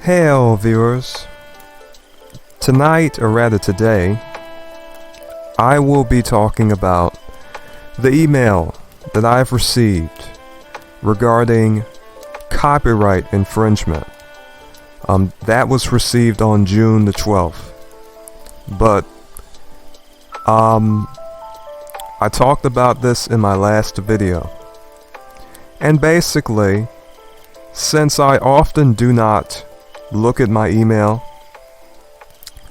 Hello viewers, tonight, or rather today, I will be talking about the email that I've received regarding copyright infringement. That was received on June the 12th, but I talked about this in my last video, and basically, since I often do not look at my email,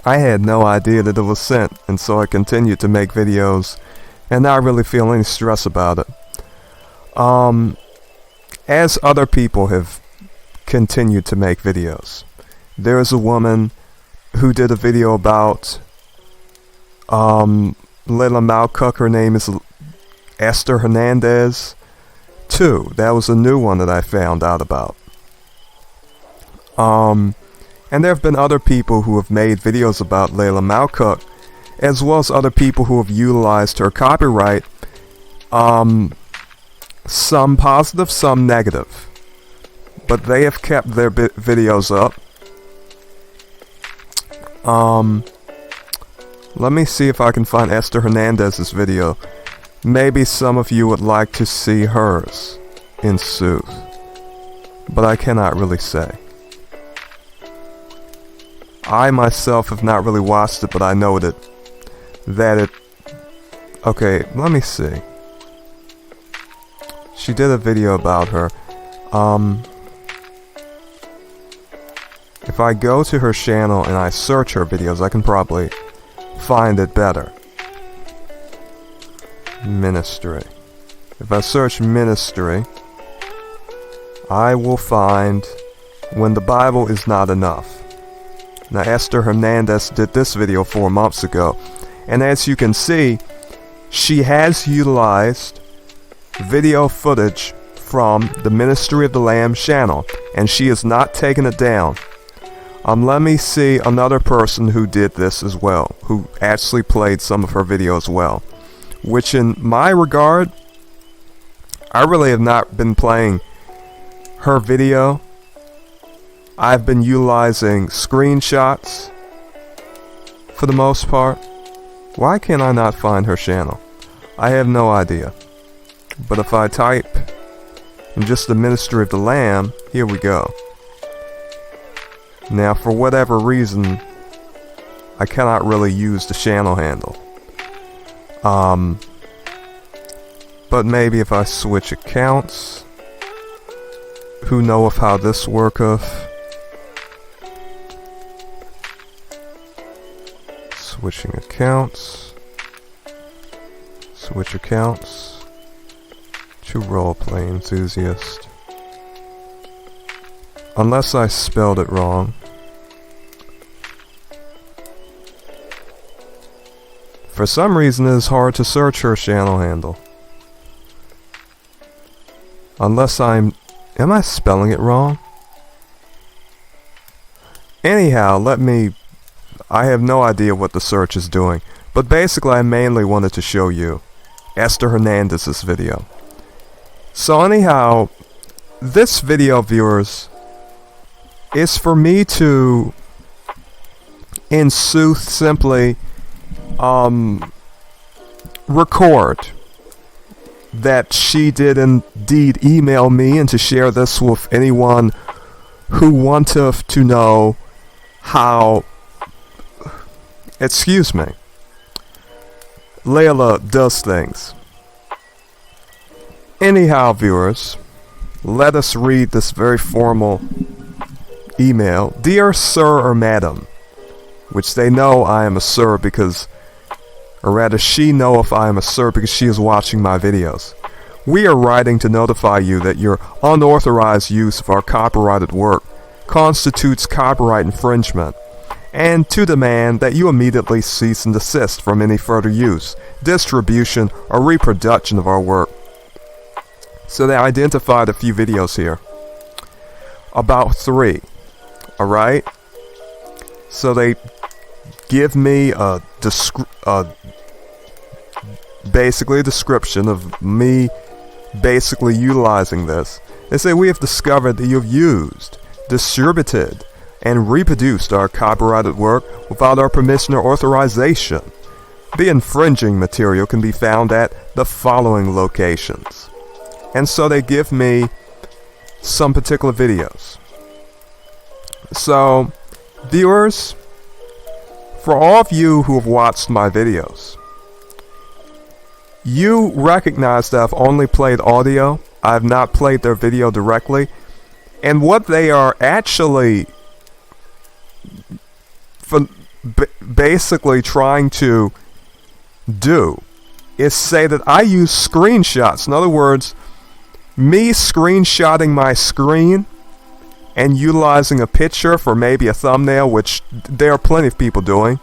I had no idea that it was sent, and so I continued to make videos and not really feel any stress about it. As other people have continued to make videos, there's a woman who did a video about 𝙬𝙗𝙚𝙚𝙗𝙗. Her name is 𝙬𝙗𝙚𝙚𝙗𝙬. That was a new one that I found out about. And there have been other people who have made videos about 𝙬𝙗𝙚𝙚𝙗𝙗, as well as other people who have utilized her copyright, some positive, some negative. But they have kept their videos up. Let me see if I can find 𝙬𝙗𝙚𝙚𝙗's video. Maybe some of you would like to see hers in Sooth, but I cannot really say. I myself have not really watched it, but I know that it... Okay, let me see. She did a video about her. If I go to her channel and I search her videos, I can probably find it better. Ministry. If I search ministry, I will find When the Bible Is Not Enough. Now, 𝙬𝙗𝙚𝙚𝙗 did this video 4 months ago, and as you can see, she has utilized video footage from the Ministry of the Lamb channel, and she has not taken it down. Let me see another person who did this as well, who actually played some of her video as well, which in my regard, I really have not been playing her video. I've been utilizing screenshots for the most part. Why can I not find her channel? I have no idea. But if I type in just the Ministry of the Lamb, here we go. Now, for whatever reason, I cannot really use the channel handle. But maybe if I switch accounts, who knoweth how this worketh? Switching accounts. Switch accounts to roleplay enthusiast. Unless I spelled it wrong. For some reason, it is hard to search her channel handle. Unless am I spelling it wrong? Anyhow, I have no idea what the search is doing, but basically I mainly wanted to show you 𝙬𝙗𝙚𝙚𝙗's video. So anyhow, this video, viewers, is for me to, in Sooth, simply record that she did indeed email me, and to share this with anyone who wanteth to know how, Layla does things. Anyhow, viewers, let us read this very formal email. Dear Sir or Madam, which they know I am a sir because, or rather she knoweth I am a sir because she is watching my videos. We are writing to notify you that your unauthorized use of our copyrighted work constitutes copyright infringement, and to demand that you immediately cease and desist from any further use, distribution, or reproduction of our work. So they identified a few videos here. About 3. Alright? So they give me basically a description of me basically utilizing this. They say, we have discovered that you have used, distributed, and reproduced our copyrighted work without our permission or authorization. The infringing material can be found at the following locations. And so they give me some particular videos. So, viewers, for all of you who have watched my videos, you recognize that I've only played audio. I have not played their video directly. And what they are actually basically trying to do is say that I use screenshots. In other words, me screenshotting my screen and utilizing a picture for maybe a thumbnail, which there are plenty of people doing.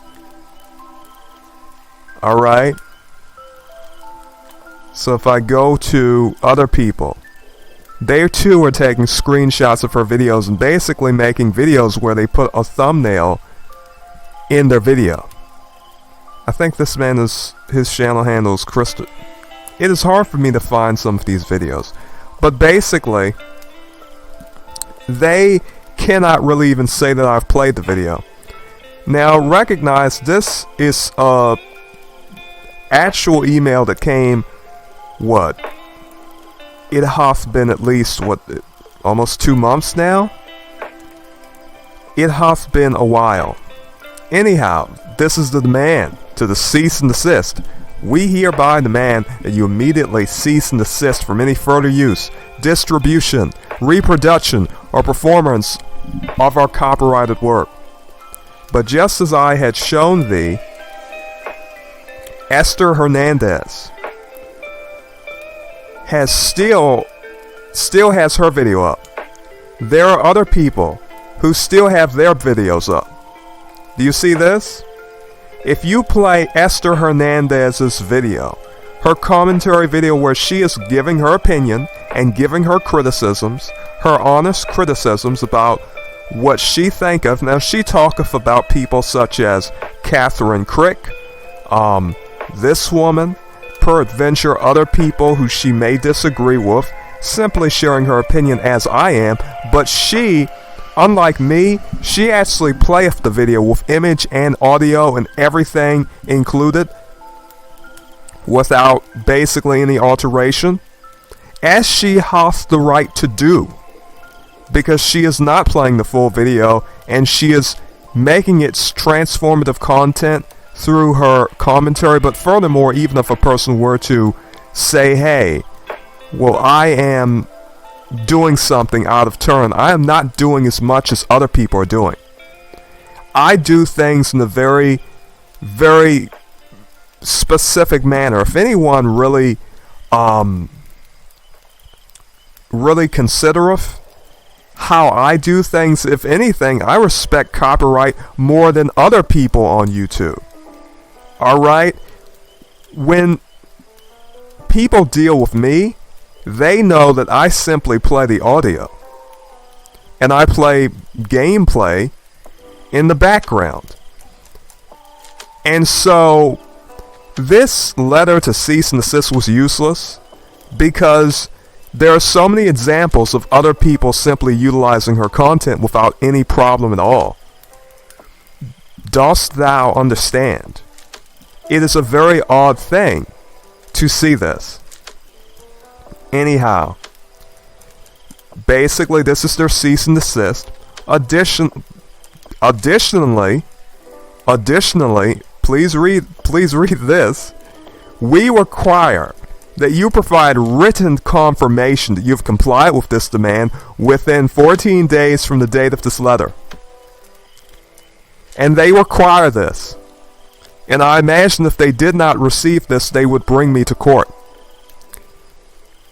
Alright? So if I go to other people, they too are taking screenshots of her videos and basically making videos where they put a thumbnail in their video. I think this man his channel handle is Crystal. It is hard for me to find some of these videos. But basically, they cannot really even say that I've played the video. Now recognize this is a actual email that came, what? It has been at least, almost 2 months now? It has been a while. Anyhow, this is the demand to the cease and desist. We hereby demand that you immediately cease and desist from any further use, distribution, reproduction, or performance of our copyrighted work. But just as I had shown thee, 𝙗𝙬𝙗𝙗 still has her video up. There are other people who still have their videos up. Do you see this? If you play 𝙗𝙬𝙗𝙗's video, her commentary video where she is giving her opinion and giving her criticisms, her honest criticisms about what she think of. Now she talketh about people such as Catherine Crick, this woman, peradventure other people who she may disagree with, simply sharing her opinion as I am, but she, unlike me, she actually playeth the video with image and audio and everything included without basically any alteration, as she has the right to do, because she is not playing the full video and she is making its transformative content through her commentary. But furthermore, even if a person were to say, hey, well, I am doing something out of turn, I am not doing as much as other people are doing. I do things in a very, very specific manner. If anyone really considereth how I do things, if anything, I respect copyright more than other people on YouTube. Alright? When people deal with me, they know that I simply play the audio. And I play gameplay in the background. And so, this letter to cease and desist was useless because there are so many examples of other people simply utilizing her content without any problem at all. Dost thou understand? It is a very odd thing to see this. Anyhow, basically this is their cease and desist. Additionally, please read this. We require that you provide written confirmation that you've complied with this demand within 14 days from the date of this letter. And they require this. And I imagine if they did not receive this, they would bring me to court.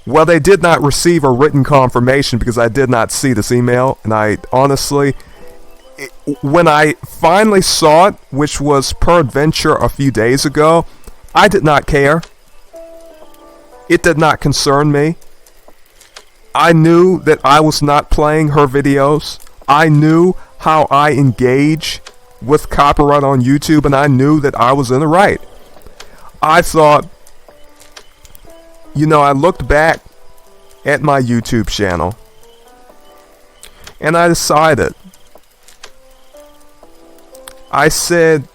Well, they did not receive a written confirmation because I did not see this email. And I honestly, when I finally saw it, which was peradventure a few days ago, I did not care. It did not concern me. I knew that I was not playing her videos. I knew how I engage with copyright on YouTube, and I knew that I was in the right. I thought, I looked back at my YouTube channel, and I decided I said,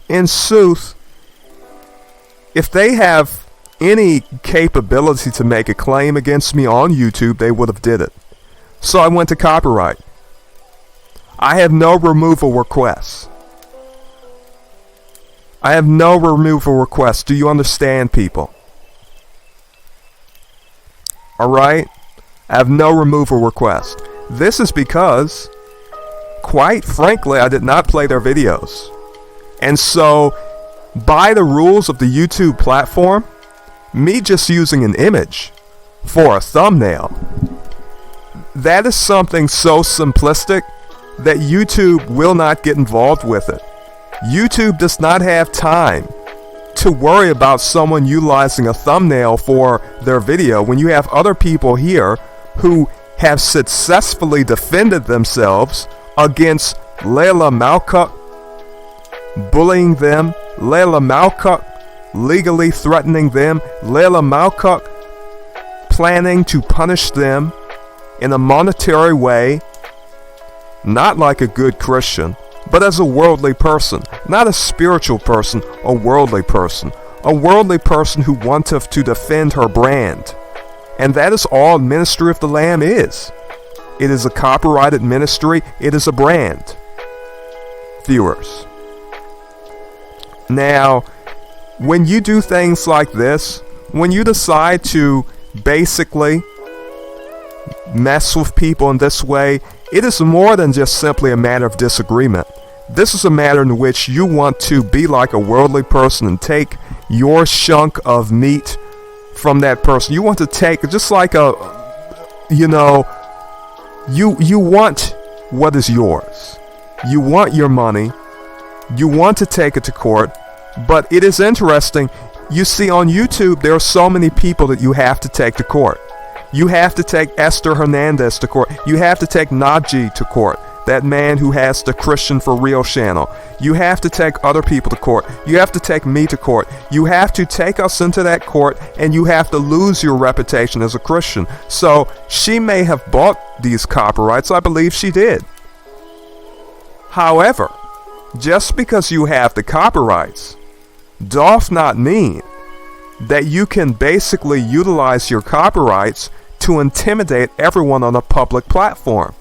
in sooth, if they have any capability to make a claim against me on YouTube, they would have did it. So I went to copyright. I have no removal requests. I have no removal requests. Do you understand, people? Alright? I have no removal request. This is because, quite frankly, I did not play their videos. And so, by the rules of the YouTube platform, me just using an image for a thumbnail, that is something so simplistic that YouTube will not get involved with it. YouTube does not have time to worry about someone utilizing a thumbnail for their video when you have other people here who have successfully defended themselves against 𝙬𝙗𝙗𝙚𝙗𝙗 bullying them, 𝙬𝙗𝙗𝙗𝙗 legally threatening them, 𝙬𝙗𝙗𝙗𝙗 planning to punish them in a monetary way, not like a good Christian, but as a worldly person, not a spiritual person, a worldly person who wanteth to defend her brand. And that is all Ministry of the Lamb is. It is a copyrighted ministry. It is a brand. Viewers. Now, when you do things like this, when you decide to basically mess with people in this way, it is more than just simply a matter of disagreement. This is a matter in which you want to be like a worldly person and take your chunk of meat from that person. You want to take, just like a, you want what is yours. You want your money. You want to take it to court. But it is interesting. You see, on YouTube, there are so many people that you have to take to court. You have to take 𝙗𝙧𝙤𝙧 to court. You have to take 𝙗𝙧𝙧𝙗𝙧 to court. That man who has the Christian for Real channel. You have to take other people to court. You have to take me to court. You have to take us into that court, and you have to lose your reputation as a Christian. So she may have bought these copyrights. I believe she did. However, just because you have the copyrights doth not mean that you can basically utilize your copyrights to intimidate everyone on a public platform.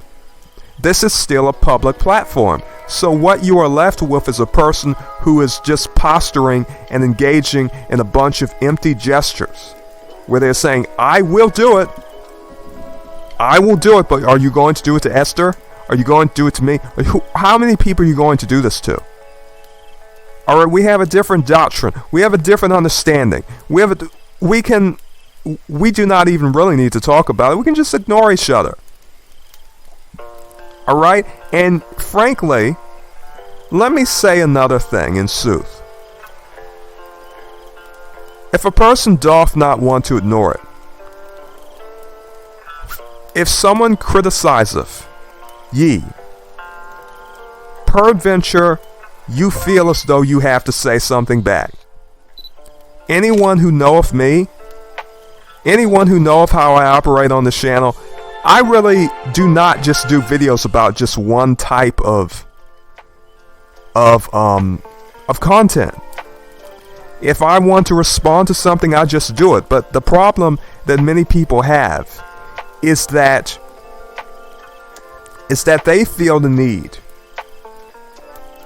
This is still a public platform. So what you are left with is a person who is just posturing and engaging in a bunch of empty gestures, where they're saying, I will do it. I will do it, but are you going to do it to Esther? Are you going to do it to me? How many people are you going to do this to? Alright, we have a different doctrine. We have a different understanding. We do not even really need to talk about it. We can just ignore each other. Alright? And frankly, let me say another thing in sooth. If a person doth not want to ignore it, if someone criticizeth ye, peradventure you feel as though you have to say something back. Anyone who knoweth me, anyone who knoweth how I operate on this channel, I really do not just do videos about just one type of content. If I want to respond to something, I just do it. But the problem that many people have is that they feel the need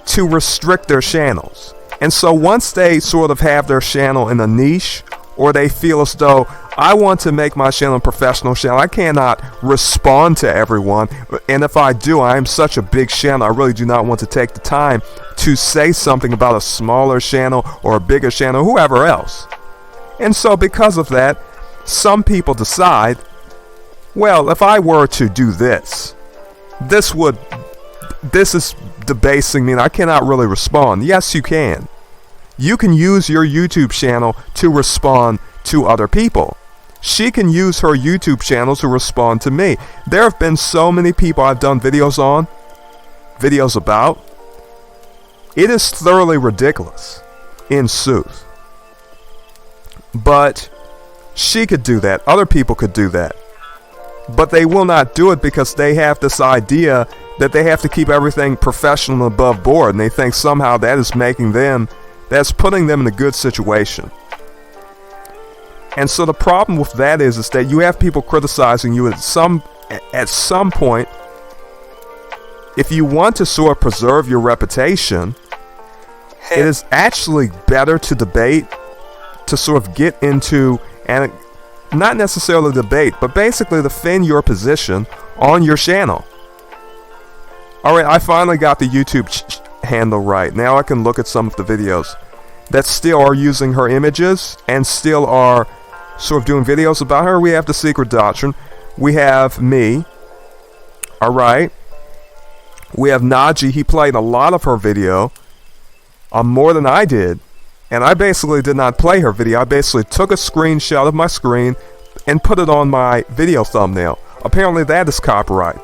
to restrict their channels. And so once they sort of have their channel in a niche, or they feel as though I want to make my channel a professional channel, I cannot respond to everyone, and if I do, I am such a big channel, I really do not want to take the time to say something about a smaller channel or a bigger channel, whoever else. And so because of that, some people decide, well, if I were to do this is debasing me and I cannot really respond. Yes, you can. You can use your YouTube channel to respond to other people. She can use her YouTube channel to respond to me. There have been so many people I've done videos about. It is thoroughly ridiculous, in sooth. But she could do that. Other people could do that. But they will not do it because they have this idea that they have to keep everything professional and above board, and they think somehow that is that's putting them in a good situation. And so the problem with that is that you have people criticizing you at some point. If you want to sort of preserve your reputation, it is actually better to debate, to sort of get into, and not necessarily debate, but basically defend your position on your channel. Alright, I finally got the YouTube handle right. Now I can look at some of the videos that still are using her images and still are sort of doing videos about her. We have The Secret Doctrine. We have me. Alright. We have Naji. He played a lot of her video. More than I did. And I basically did not play her video. I basically took a screenshot of my screen and put it on my video thumbnail. Apparently that is copyright.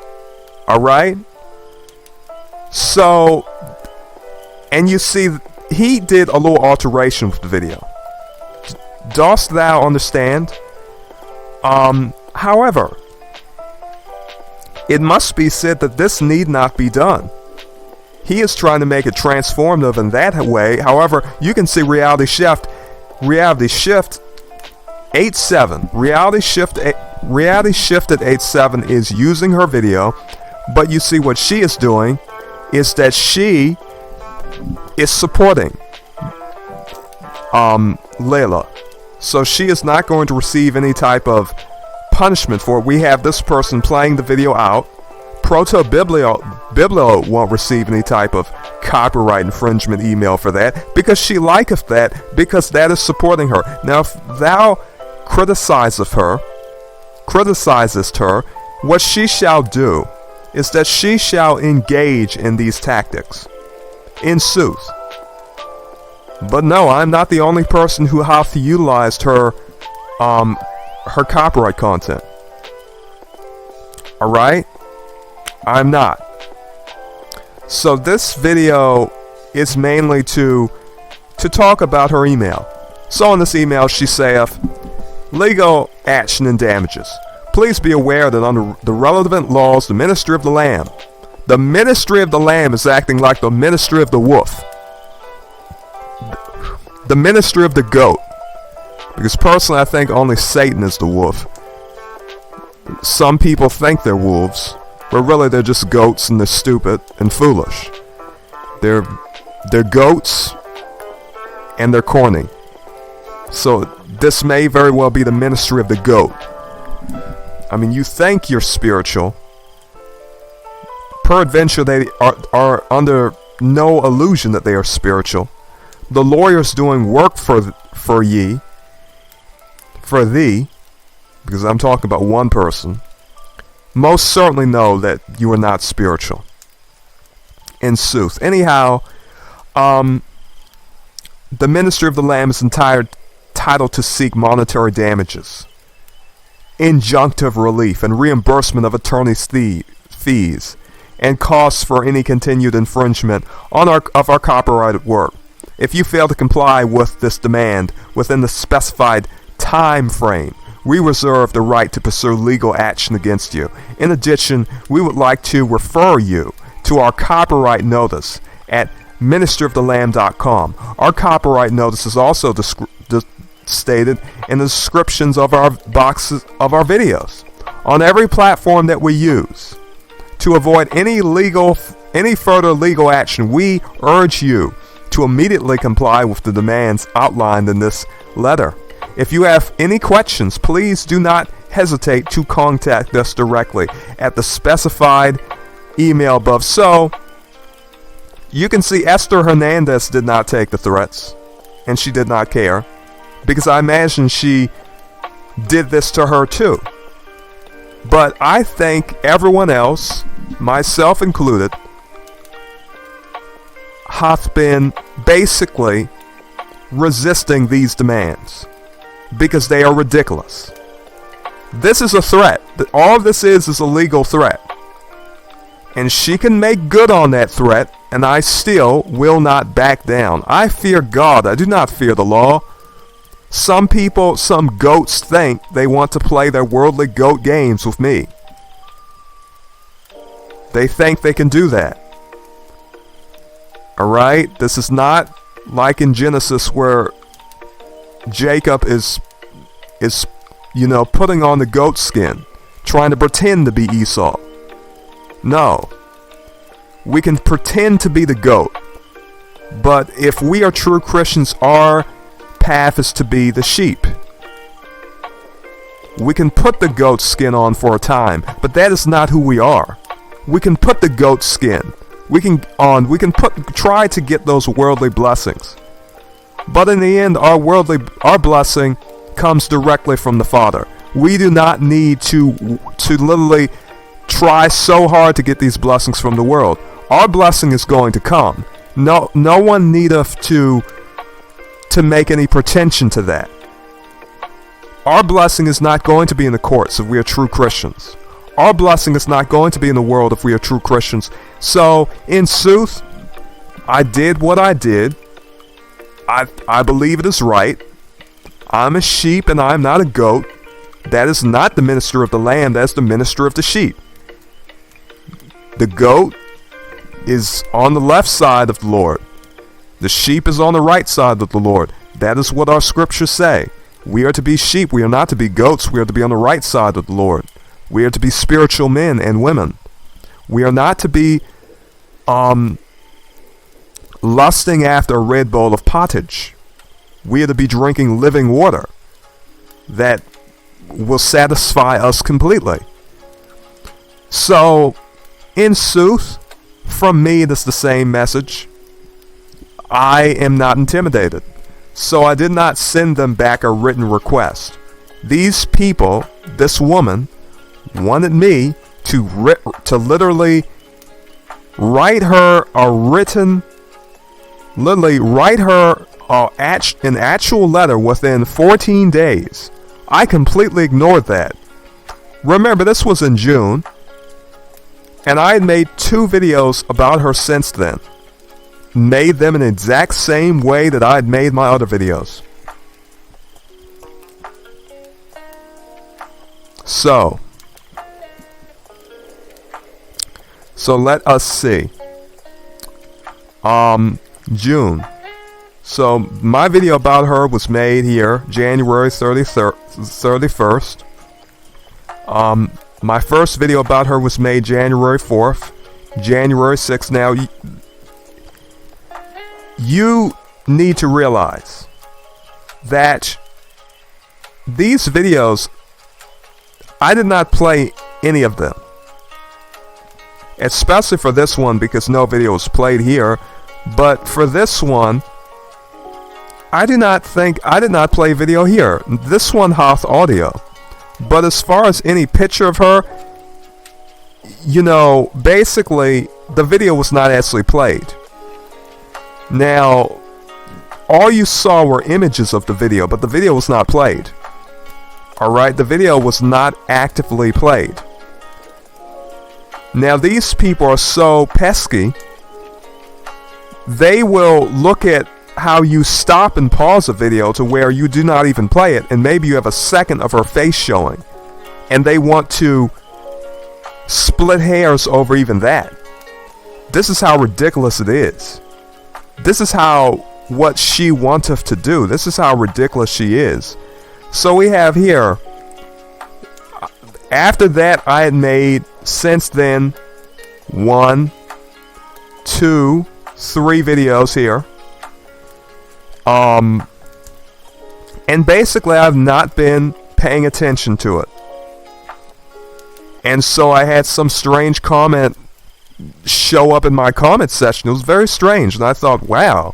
Alright? So, and you see, he did a little alteration with the video. Dost thou understand? However, it must be said that this need not be done. He is trying to make it transformative in that way. However, you can see Reality Shift 87. Reality Shifted 87 is using her video, but you see what she is doing is that she is supporting Layla. So she is not going to receive any type of punishment for it. We have this person playing the video out. Proto-Biblio won't receive any type of copyright infringement email for that, because she liketh that, because that is supporting her. Now if thou criticizest her, what she shall do is that she shall engage in these tactics, in sooth. But no, I'm not the only person who hath utilized her copyright content. Alright? I'm not. So this video is mainly to talk about her email. So in this email she saith, legal action and damages. Please be aware that under the relevant laws, the Ministry of the Lamb is acting like the Ministry of the Wolf. The Ministry of the Goat. Because personally I think only Satan is the wolf. Some people think they're wolves, but really they're just goats, and they're stupid and foolish. They're goats and they're corny. So this may very well be the ministry of the goat. I mean, you think you're spiritual. Peradventure they are under no illusion that they are spiritual. The lawyers doing work for thee, because I'm talking about one person, most certainly know that you are not spiritual. In sooth. Anyhow, the Ministry of the Lamb is entitled to seek monetary damages, injunctive relief, and reimbursement of attorney's fees, and costs for any continued infringement of our copyrighted work. If you fail to comply with this demand within the specified time frame, we reserve the right to pursue legal action against you. In addition, we would like to refer you to our copyright notice at ministryofthelamb.com. Our copyright notice is also stated in the descriptions of our boxes of our videos on every platform that we use. To avoid any further legal action, we urge you to immediately comply with the demands outlined in this letter. If you have any questions, please do not hesitate to contact us directly at the specified email above. So, you can see Esther Hernandez did not take the threats, and she did not care, because I imagine she did this to her too. But I think everyone else, myself included, hath been basically resisting these demands because they are ridiculous. This is a threat. All this is a legal threat. And she can make good on that threat, and I still will not back down. I fear God. I do not fear the law. Some people, some goats, think they want to play their worldly goat games with me. They think they can do that. Alright? This is not like in Genesis where Jacob is putting on the goat skin, trying to pretend to be Esau. No. We can pretend to be the goat. But if we are true Christians, our path is to be the sheep. We can put the goat skin on for a time, but that is not who we are. We can put the goat skin. We can try to get those worldly blessings. But in the end, our blessing comes directly from the Father. We do not need to literally try so hard to get these blessings from the world. Our blessing is going to come. No one needeth to make any pretension to that. Our blessing is not going to be in the courts if we are true Christians. Our blessing is not going to be in the world if we are true Christians. So, in sooth, I did what I did. I believe it is right. I'm a sheep and I'm not a goat. That is not the minister of the lamb. That's the minister of the sheep. The goat is on the left side of the Lord. The sheep is on the right side of the Lord. That is what our scriptures say. We are to be sheep. We are not to be goats. We are to be on the right side of the Lord. We are to be spiritual men and women. We are not to be lusting after a red bowl of pottage. We are to be drinking living water that will satisfy us completely. So, in sooth, from me it is the same message. I am not intimidated. So I did not send them back a written request. These people, this woman, wanted me to literally write her an actual letter within 14 days. I completely ignored that. Remember, this was in June, and I had made 2 videos about her since then. Made them in the exact same way that I had made my other videos. So let us see. June. So my video about her was made here January 31st. My first video about her was made January 4th, January 6th. Now you need to realize that these videos, I did not play any of them. Especially for this one, because no video was played here. But for this one, I did not play video here. This one hath audio. But as far as any picture of her, basically, the video was not actually played. Now, all you saw were images of the video, but the video was not played. Alright, the video was not actively played. Now, these people are so pesky, they will look at how you stop and pause a video to where you do not even play it, and maybe you have a second of her face showing, and they want to split hairs over even that. This is how ridiculous it is. This is what she wanteth to do. This is how ridiculous she is. So we have here, after that I had made, since then, 1, 2, 3 videos here. And basically I've not been paying attention to it. And so I had some strange comment show up in my comment section. It was very strange, and I thought, wow,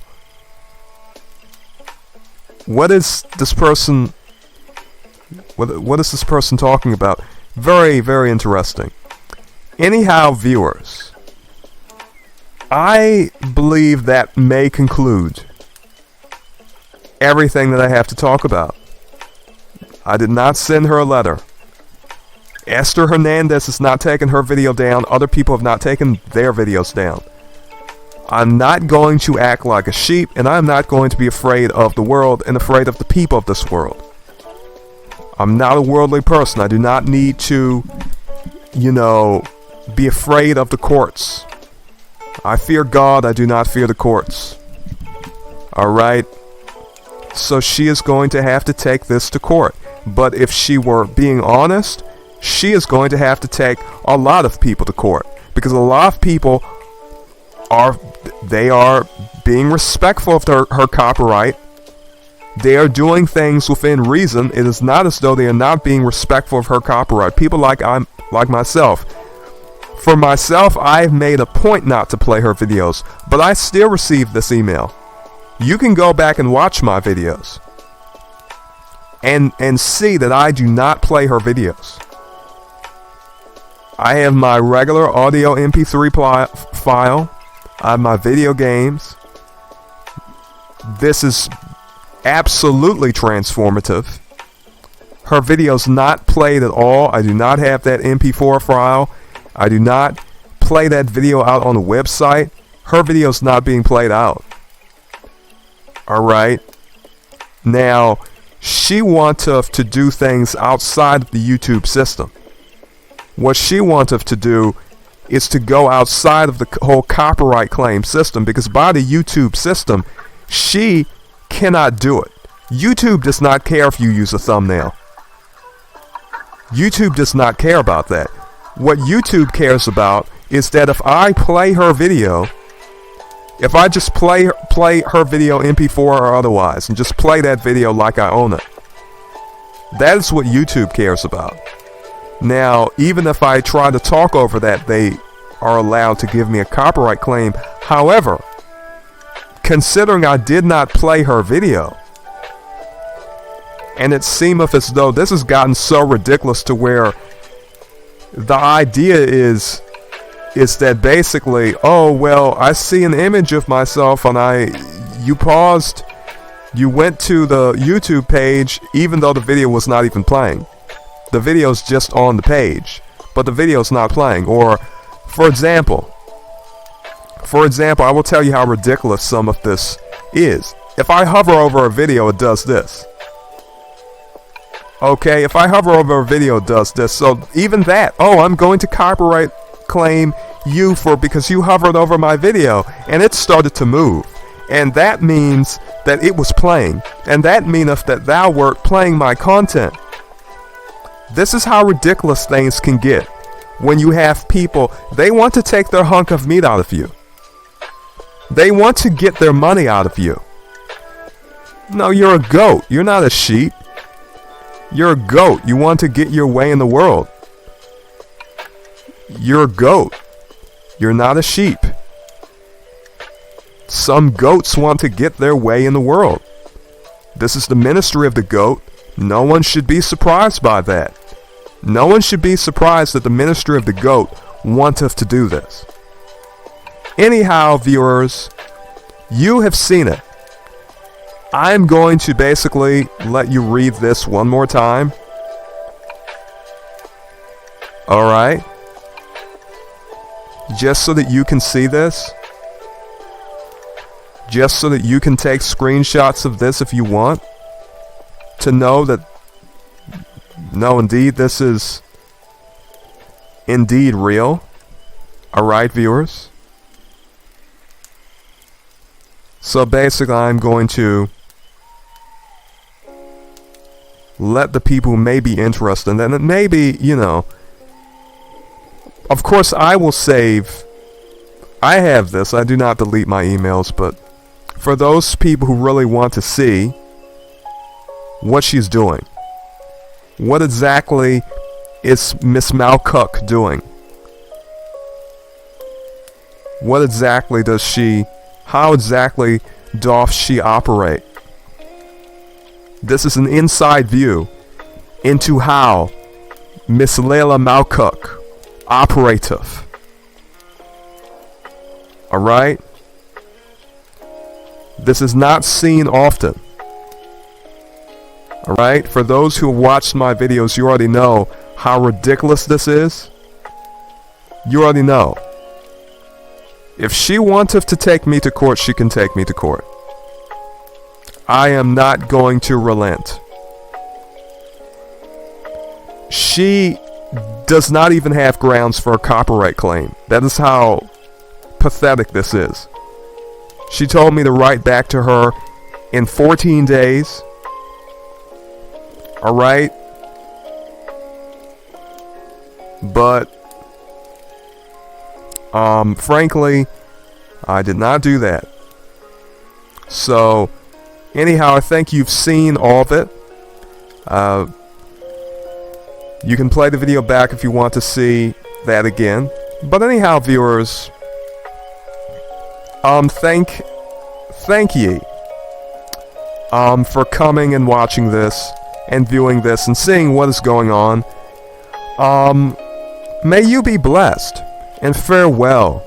what is this person talking about? Very, very interesting. Anyhow, viewers, I believe that may conclude everything that I have to talk about. I did not send her a letter. Esther Hernandez has not taken her video down. Other people have not taken their videos down. I'm not going to act like a sheep, and I'm not going to be afraid of the world and afraid of the people of this world. I'm not a worldly person. I do not need to, be afraid of the courts. I fear God, I do not fear the courts. Alright? So she is going to have to take this to court. But if she were being honest, she is going to have to take a lot of people to court. Because a lot of people are being respectful of her copyright. They are doing things within reason. It is not as though they are not being respectful of her copyright. People like myself. For myself, I've made a point not to play her videos, but I still receive this email. You can go back and watch my videos and see that I do not play her videos. I have my regular audio MP3 file. I have my video games. This is absolutely transformative. Her video's not played at all. I do not have that MP4 file. I do not play that video out on the website. Her video's not being played out. Alright? Now, she wanteth to do things outside of the YouTube system. What she wanteth to do is to go outside of the whole copyright claim system, because by the YouTube system, she cannot do it. YouTube does not care if you use a thumbnail. YouTube does not care about that. What YouTube cares about is that if I play her video, if I just play her video MP4 or otherwise, and just play that video like I own it, that is what YouTube cares about. Now, even if I try to talk over that, they are allowed to give me a copyright claim. However, considering I did not play her video, and it seemeth as though this has gotten so ridiculous to where the idea is that basically, oh well, I see an image of myself and you paused, you went to the YouTube page even though the video was not even playing. The video's just on the page, but the video's not playing. Or, for example, I will tell you how ridiculous some of this is. If I hover over a video, it does this. Okay, if I hover over a video, it does this. So even that, oh, I'm going to copyright claim you because you hovered over my video and it started to move. And that means that it was playing. And that meaneth that thou wert playing my content. This is how ridiculous things can get when you have people, they want to take their hunk of meat out of you. They want to get their money out of you. No, you're a goat. You're not a sheep. You're a goat. You want to get your way in the world. You're a goat. You're not a sheep. Some goats want to get their way in the world. This is the ministry of the goat. No one should be surprised by that. No one should be surprised that the ministry of the goat wanteth to do this. Anyhow, viewers, you have seen it. I'm going to basically let you read this one more time. Alright? Just so that you can see this. Just so that you can take screenshots of this if you want. To know that, no, indeed, this is indeed real. Alright, viewers? So basically, I'm going to let the people who may be interested, and then maybe, you know, of course I will save, I have this, I do not delete my emails, but for those people who really want to see what she's doing, what exactly is Miss 𝙗𝙧𝙤𝙚 doing? What exactly does she, how exactly doth she operate? This is an inside view into how Miss Layla 𝙗𝙗𝙗 operateth. Alright? This is not seen often. Alright? For those who watched my videos, you already know how ridiculous this is. You already know. If she wanteth to take me to court, she can take me to court. I am not going to relent. She does not even have grounds for a copyright claim. That is how pathetic this is. She told me to write back to her in 14 days. Alright? But, frankly, I did not do that. So, anyhow, I think you've seen all of it. You can play the video back if you want to see that again. But anyhow, viewers, thank ye for coming and watching this and viewing this and seeing what is going on. May you be blessed, and farewell.